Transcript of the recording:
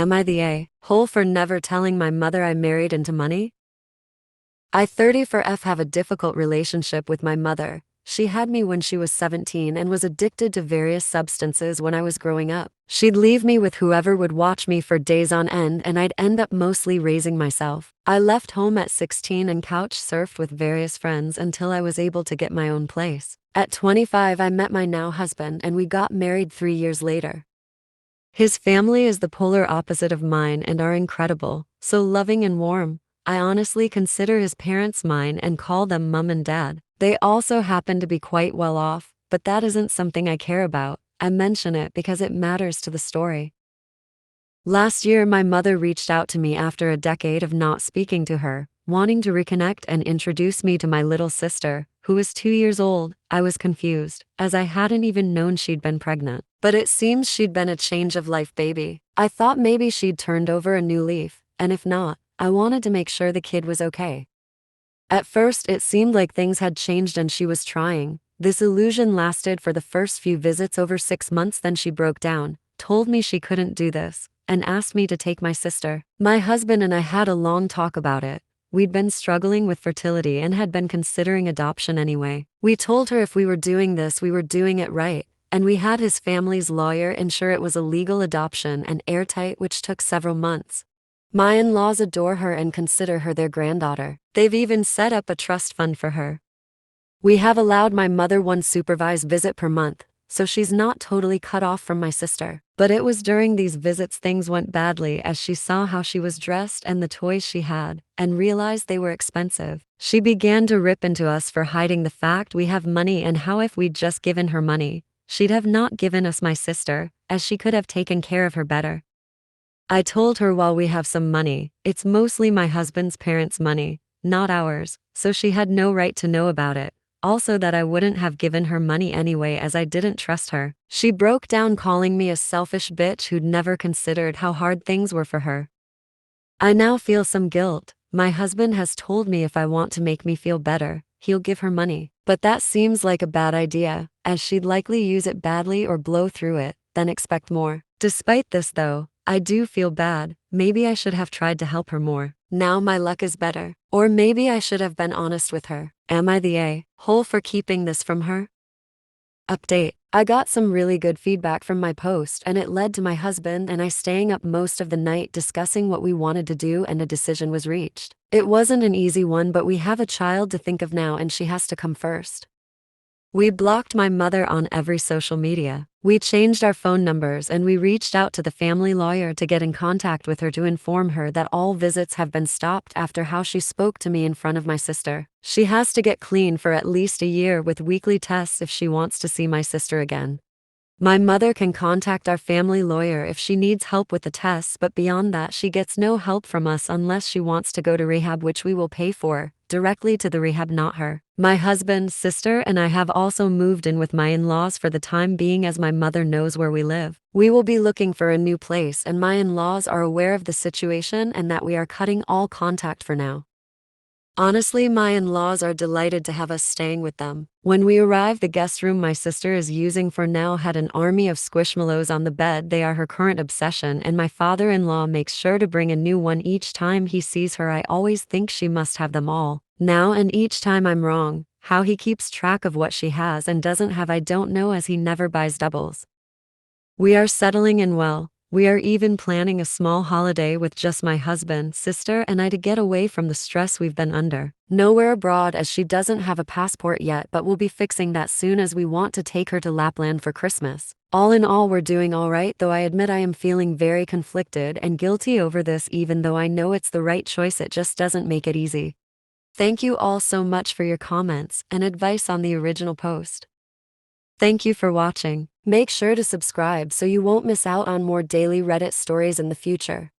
Am I the a-hole for never telling my mother I married into money? I 30 for F have a difficult relationship with my mother. She had me when she was 17 and was addicted to various substances when I was growing up. She'd leave me with whoever would watch me for days on end and I'd end up mostly raising myself. I left home at 16 and couch surfed with various friends until I was able to get my own place. At 25 I met my now husband and we got married 3 years later. His family is the polar opposite of mine and are incredible, so loving and warm. I honestly consider his parents mine and call them mum and dad. They also happen to be quite well off, but that isn't something I care about. I mention it because it matters to the story. Last year my mother reached out to me after a decade of not speaking to her, wanting to reconnect and introduce me to my little sister, who is 2 years old. I was confused, as I hadn't even known she'd been pregnant. But it seems she'd been a change of life baby. I thought maybe she'd turned over a new leaf, and if not, I wanted to make sure the kid was okay. At first it seemed like things had changed and she was trying. This illusion lasted for the first few visits over 6 months, then she broke down, told me she couldn't do this, and asked me to take my sister. My husband and I had a long talk about it. We'd been struggling with fertility and had been considering adoption anyway. We told her if we were doing this we were doing it right, and we had his family's lawyer ensure it was a legal adoption and airtight, which took several months. My in-laws adore her and consider her their granddaughter. They've even set up a trust fund for her. We have allowed my mother one supervised visit per month, so she's not totally cut off from my sister. But it was during these visits things went badly as she saw how she was dressed and the toys she had, and realized they were expensive. She began to rip into us for hiding the fact we have money and how if we'd just given her money, she'd have not given us my sister, as she could have taken care of her better. I told her while we have some money, it's mostly my husband's parents' money, not ours, so she had no right to know about it. Also that I wouldn't have given her money anyway as I didn't trust her. She broke down calling me a selfish bitch who'd never considered how hard things were for her. I now feel some guilt. My husband has told me if I want to make me feel better, he'll give her money. But that seems like a bad idea, as she'd likely use it badly or blow through it, then expect more. Despite this though, I do feel bad. Maybe I should have tried to help her more. Now my luck is better. Or maybe I should have been honest with her. Am I the a-hole for keeping this from her? Update. I got some really good feedback from my post and it led to my husband and I staying up most of the night discussing what we wanted to do and a decision was reached. It wasn't an easy one, but we have a child to think of now and she has to come first. We blocked my mother on every social media. We changed our phone numbers and we reached out to the family lawyer to get in contact with her to inform her that all visits have been stopped after how she spoke to me in front of my sister. She has to get clean for at least a year with weekly tests if she wants to see my sister again. My mother can contact our family lawyer if she needs help with the tests, but beyond that she gets no help from us unless she wants to go to rehab, which we will pay for, directly to the rehab, not her. My husband, sister, and I have also moved in with my in-laws for the time being as my mother knows where we live. We will be looking for a new place and my in-laws are aware of the situation and that we are cutting all contact for now. Honestly, my in-laws are delighted to have us staying with them. When we arrived, the guest room my sister is using for now had an army of squishmallows on the bed. They are her current obsession and my father-in-law makes sure to bring a new one each time he sees her. I always think she must have them all now and each time I'm wrong. How he keeps track of what she has and doesn't have I don't know, as he never buys doubles. We are settling in well. We are even planning a small holiday with just my husband, sister, and I to get away from the stress we've been under. Nowhere abroad as she doesn't have a passport yet, but we'll be fixing that soon as we want to take her to Lapland for Christmas. All in all, we're doing all right, though I admit I am feeling very conflicted and guilty over this. Even though I know it's the right choice, it just doesn't make it easy. Thank you all so much for your comments and advice on the original post. Thank you for watching. Make sure to subscribe so you won't miss out on more daily Reddit stories in the future.